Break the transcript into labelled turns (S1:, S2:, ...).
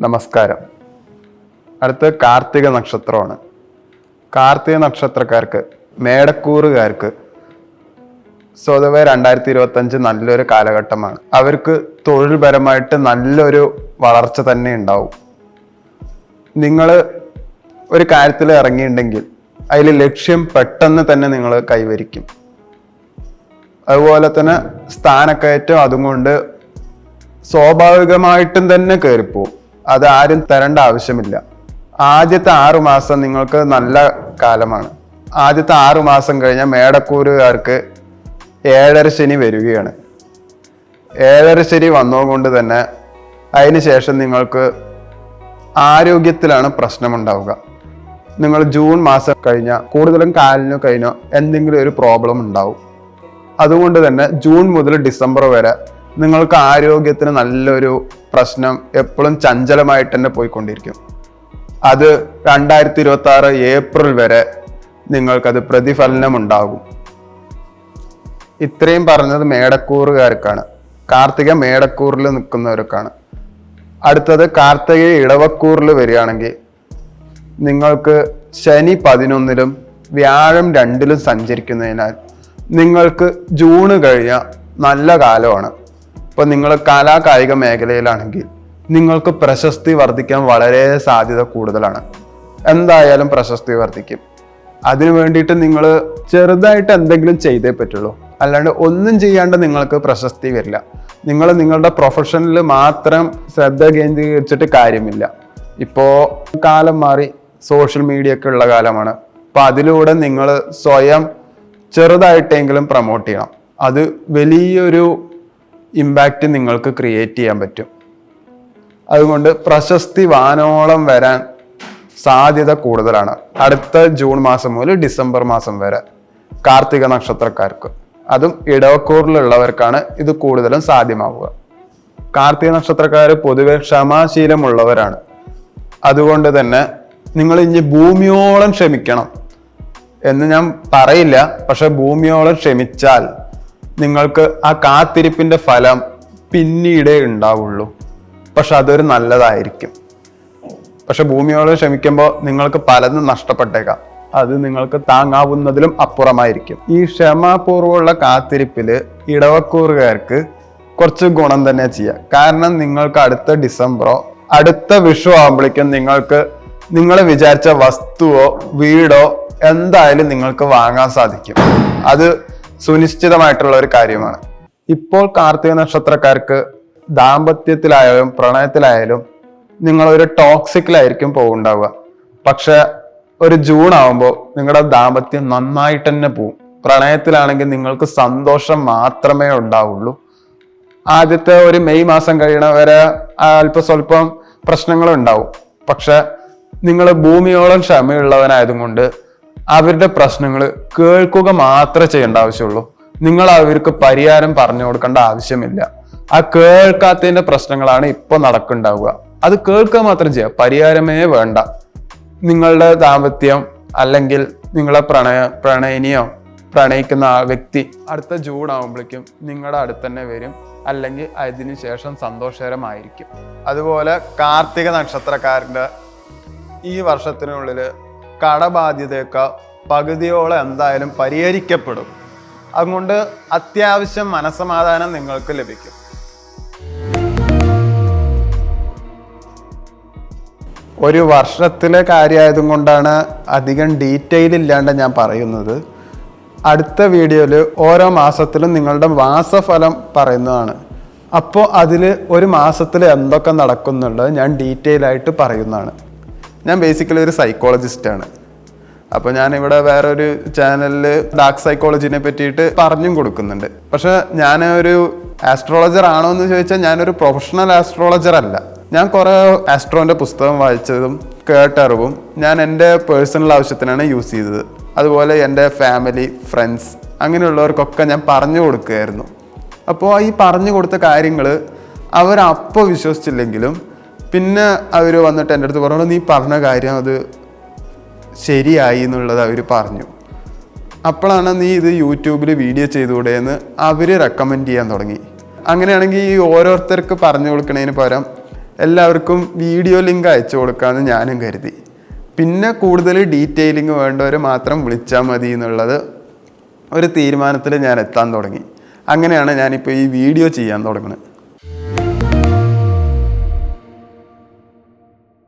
S1: നമസ്കാരം. അടുത്ത കാർത്തിക നക്ഷത്രമാണ്. കാർത്തിക നക്ഷത്രക്കാർക്ക്, മേടക്കൂറുകാർക്ക് സ്വതവേ 2025 നല്ലൊരു കാലഘട്ടമാണ്. അവർക്ക് തൊഴിൽപരമായിട്ട് നല്ലൊരു വളർച്ച തന്നെ ഉണ്ടാവും. നിങ്ങൾ ഒരു കാര്യത്തിൽ ഇറങ്ങിയിട്ടുണ്ടെങ്കിൽ അതിൽ ലക്ഷ്യം പെട്ടെന്ന് തന്നെ നിങ്ങൾ കൈവരിക്കും. അതുപോലെ തന്നെ സ്ഥാനക്കയറ്റം അതുകൊണ്ട് സ്വാഭാവികമായിട്ടും തന്നെ കയറിപ്പോവും. അത് ആരും തരേണ്ട ആവശ്യമില്ല. ആദ്യത്തെ 6 മാസം നിങ്ങൾക്ക് നല്ല കാലമാണ്. ആദ്യത്തെ 6 മാസം കഴിഞ്ഞാൽ മേടക്കൂറുകാർക്ക് 7.5 ശനി വരികയാണ്. 7.5 ശനി വന്നതുകൊണ്ട് തന്നെ അതിനുശേഷം നിങ്ങൾക്ക് ആരോഗ്യത്തിലാണ് പ്രശ്നമുണ്ടാവുക. നിങ്ങൾ ജൂൺ മാസം കഴിഞ്ഞാൽ കൂടുതലും കാലിനോ കൈനോ എന്തെങ്കിലും ഒരു പ്രോബ്ലം ഉണ്ടാവും. അതുകൊണ്ട് തന്നെ ജൂൺ മുതൽ ഡിസംബർ വരെ നിങ്ങൾക്ക് ആരോഗ്യത്തിന് നല്ലൊരു പ്രശ്നം എപ്പോഴും ചഞ്ചലമായിട്ട് തന്നെ പോയിക്കൊണ്ടിരിക്കും. അത് 2026 ഏപ്രിൽ വരെ നിങ്ങൾക്കത് പ്രതിഫലനം ഉണ്ടാകും. ഇത്രയും പറഞ്ഞത് മേടക്കൂറുകാർക്കാണ്, കാർത്തിക മേടക്കൂറിൽ നിൽക്കുന്നവർക്കാണ്. അടുത്തത് കാർത്തിക ഇടവക്കൂറിൽ വരികയാണെങ്കിൽ നിങ്ങൾക്ക് ശനി 11-ലും വ്യാഴം 2-ലും സഞ്ചരിക്കുന്നതിനാൽ നിങ്ങൾക്ക് ജൂണ് കഴിഞ്ഞാൽ നല്ല കാലമാണ്. ഇപ്പൊ നിങ്ങൾ കലാകായിക മേഖലയിലാണെങ്കിൽ നിങ്ങൾക്ക് പ്രശസ്തി വർദ്ധിക്കാൻ വളരെ സാധ്യത കൂടുതലാണ്. എന്തായാലും പ്രശസ്തി വർദ്ധിക്കും. അതിനു വേണ്ടിയിട്ട് നിങ്ങൾ ചെറുതായിട്ട് എന്തെങ്കിലും ചെയ്തേ പറ്റുള്ളൂ. അല്ലാണ്ട് ഒന്നും ചെയ്യാണ്ട് നിങ്ങൾക്ക് പ്രശസ്തി വരില്ല. നിങ്ങൾ നിങ്ങളുടെ പ്രൊഫഷനിൽ മാത്രം ശ്രദ്ധ കേന്ദ്രീകരിച്ചിട്ട് കാര്യമില്ല. ഇപ്പോ കാലം മാറി, സോഷ്യൽ മീഡിയ ഒക്കെ ഉള്ള കാലമാണ്. അപ്പൊ അതിലൂടെ നിങ്ങൾ സ്വയം ചെറുതായിട്ടെങ്കിലും പ്രൊമോട്ട് ചെയ്യണം. അത് വലിയൊരു ഇമ്പാക്റ്റ് നിങ്ങൾക്ക് ക്രിയേറ്റ് ചെയ്യാൻ പറ്റും. അതുകൊണ്ട് പ്രശസ്തി വാനോളം വരാൻ സാധ്യത കൂടുതലാണ് അടുത്ത ജൂൺ മാസം മുതൽ ഡിസംബർ മാസം വരെ കാർത്തിക നക്ഷത്രക്കാർക്ക്. അതും ഇടവക്കൂറിലുള്ളവർക്കാണ് ഇത് കൂടുതലും സാധ്യമാവുക. കാർത്തിക നക്ഷത്രക്കാർ പൊതുവെ ക്ഷമാശീലമുള്ളവരാണ്. അതുകൊണ്ട് തന്നെ നിങ്ങൾ ഇനി ഭൂമിയോളം ക്ഷമിക്കണം എന്ന് ഞാൻ പറയില്ല. പക്ഷെ ഭൂമിയോളം ക്ഷമിച്ചാൽ നിങ്ങൾക്ക് ആ കാത്തിരിപ്പിന്റെ ഫലം പിന്നീടേ ഉണ്ടാവുള്ളൂ. പക്ഷെ അതൊരു നല്ലതായിരിക്കും. പക്ഷെ ഭൂമിയോളം ക്ഷമിക്കുമ്പോൾ നിങ്ങൾക്ക് പലതും നഷ്ടപ്പെട്ടേക്കാം. അത് നിങ്ങൾക്ക് താങ്ങാവുന്നതിലും അപ്പുറമായിരിക്കും. ഈ ക്ഷമാപൂർവ്വമുള്ള കാത്തിരിപ്പില് ഇടവക്കൂറുകാർക്ക് കുറച്ച് ഗുണം തന്നെ ചെയ്യാം. കാരണം നിങ്ങൾക്ക് അടുത്ത ഡിസംബറോ അടുത്ത വിഷു ആകുമ്പോഴേക്കും നിങ്ങൾക്ക് നിങ്ങൾ വിചാരിച്ച വസ്തുവോ വീടോ എന്തായാലും നിങ്ങൾക്ക് വാങ്ങാൻ സാധിക്കും. അത് സുനിശ്ചിതമായിട്ടുള്ള ഒരു കാര്യമാണ്. ഇപ്പോൾ കാർത്തിക നക്ഷത്രക്കാർക്ക് ദാമ്പത്യത്തിലായാലും പ്രണയത്തിലായാലും നിങ്ങളൊരു ടോക്സിക്കിലായിരിക്കും പോകുണ്ടാവുക. പക്ഷെ ഒരു ജൂൺ ആവുമ്പോൾ നിങ്ങളുടെ ദാമ്പത്യം നന്നായിട്ട് തന്നെ പോവും. പ്രണയത്തിലാണെങ്കിൽ നിങ്ങൾക്ക് സന്തോഷം മാത്രമേ ഉണ്ടാവുള്ളൂ. ആദ്യത്തെ ഒരു മെയ് മാസം കഴിയണ വരെ സ്വല്പം പ്രശ്നങ്ങൾ ഉണ്ടാവും. പക്ഷെ നിങ്ങൾ ഭൂമിയോളം ക്ഷമയുള്ളവനായതുകൊണ്ട് അവരുടെ പ്രശ്നങ്ങൾ കേൾക്കുക മാത്രമേ ചെയ്യേണ്ട ആവശ്യമുള്ളൂ. നിങ്ങൾ അവർക്ക് പരിഹാരം പറഞ്ഞു കൊടുക്കേണ്ട ആവശ്യമില്ല. ആ കേൾക്കാത്തതിന്റെ പ്രശ്നങ്ങളാണ് ഇപ്പൊ നടക്കുന്നുണ്ടാവുക. അത് കേൾക്കുക മാത്രം ചെയ്യാം, പരിഹാരമേ വേണ്ട. നിങ്ങളുടെ ദാമ്പത്യം അല്ലെങ്കിൽ നിങ്ങളെ പ്രണയിനിയോ പ്രണയിക്കുന്ന ആ വ്യക്തി അടുത്ത ജൂൺ ആകുമ്പോഴേക്കും നിങ്ങളുടെ അടുത്ത് തന്നെ വരും. അല്ലെങ്കിൽ അതിനു ശേഷം സന്തോഷകരമായിരിക്കും. അതുപോലെ കാർത്തിക നക്ഷത്രക്കാരന്റെ ഈ വർഷത്തിനുള്ളിൽ കടബാധ്യതയൊക്കെ പകുതിയോളം എന്തായാലും പരിഹരിക്കപ്പെടും. അതുകൊണ്ട് അത്യാവശ്യം മനസ്സമാധാനം നിങ്ങൾക്ക് ലഭിക്കും. ഒരു വർഷത്തിലെ കാര്യമായതും കൊണ്ടാണ് അധികം ഡീറ്റെയിൽ ഇല്ലാണ്ട് ഞാൻ പറയുന്നത്. അടുത്ത വീഡിയോയിൽ ഓരോ മാസത്തിലും നിങ്ങളുടെ മാസഫലം പറയുന്നതാണ്. അപ്പോൾ അതിൽ ഒരു മാസത്തിൽ എന്തൊക്കെ നടക്കുന്നുള്ളത് ഞാൻ ഡീറ്റെയിൽ ആയിട്ട് പറയുന്നതാണ്. ഞാൻ ബേസിക്കലി ഒരു സൈക്കോളജിസ്റ്റാണ്. അപ്പോൾ ഞാനിവിടെ വേറൊരു ചാനലിൽ ഡാർക്ക് സൈക്കോളജിനെ പറ്റിയിട്ട് പറഞ്ഞും കൊടുക്കുന്നുണ്ട്. പക്ഷെ ഞാൻ ഒരു ആസ്ട്രോളജർ ആണോ എന്ന് ചോദിച്ചാൽ ഞാനൊരു പ്രൊഫഷണൽ ആസ്ട്രോളജർ അല്ല. ഞാൻ കുറേ ആസ്ട്രോന്റെ പുസ്തകം വായിച്ചതും കേട്ടറിവും ഞാൻ എൻ്റെ പേഴ്സണൽ ആവശ്യത്തിനാണ് യൂസ് ചെയ്തത്. അതുപോലെ എൻ്റെ ഫാമിലി, ഫ്രണ്ട്സ് അങ്ങനെയുള്ളവർക്കൊക്കെ ഞാൻ പറഞ്ഞു കൊടുക്കുകയായിരുന്നു. അപ്പോൾ ഈ പറഞ്ഞു കൊടുത്ത കാര്യങ്ങൾ അവരപ്പോൾ വിശ്വസിച്ചില്ലെങ്കിലും പിന്നെ അവർ വന്നിട്ട് എൻ്റെ അടുത്ത് പറഞ്ഞു, നീ പറഞ്ഞ കാര്യം അത് ശരിയായി എന്നുള്ളത് അവർ പറഞ്ഞു. അപ്പോഴാണ് നീ ഇത് യൂട്യൂബിൽ വീഡിയോ ചെയ്തുകൂടെ എന്ന് അവർ റെക്കമെൻഡ് ചെയ്യാൻ തുടങ്ങി. അങ്ങനെയാണെങ്കിൽ ഈ ഓരോരുത്തർക്ക് പറഞ്ഞു കൊടുക്കുന്നതിന് പകരം എല്ലാവർക്കും വീഡിയോ ലിങ്ക് അയച്ചു കൊടുക്കാമെന്ന് ഞാനും കരുതി. പിന്നെ കൂടുതൽ ഡീറ്റെയിലിംഗ് വേണ്ടവർ മാത്രം വിളിച്ചാൽ മതി എന്നുള്ളത് ഒരു തീരുമാനത്തിൽ ഞാൻ എത്താൻ തുടങ്ങി. അങ്ങനെയാണ് ഞാനിപ്പോൾ ഈ വീഡിയോ ചെയ്യാൻ തുടങ്ങുന്നത്.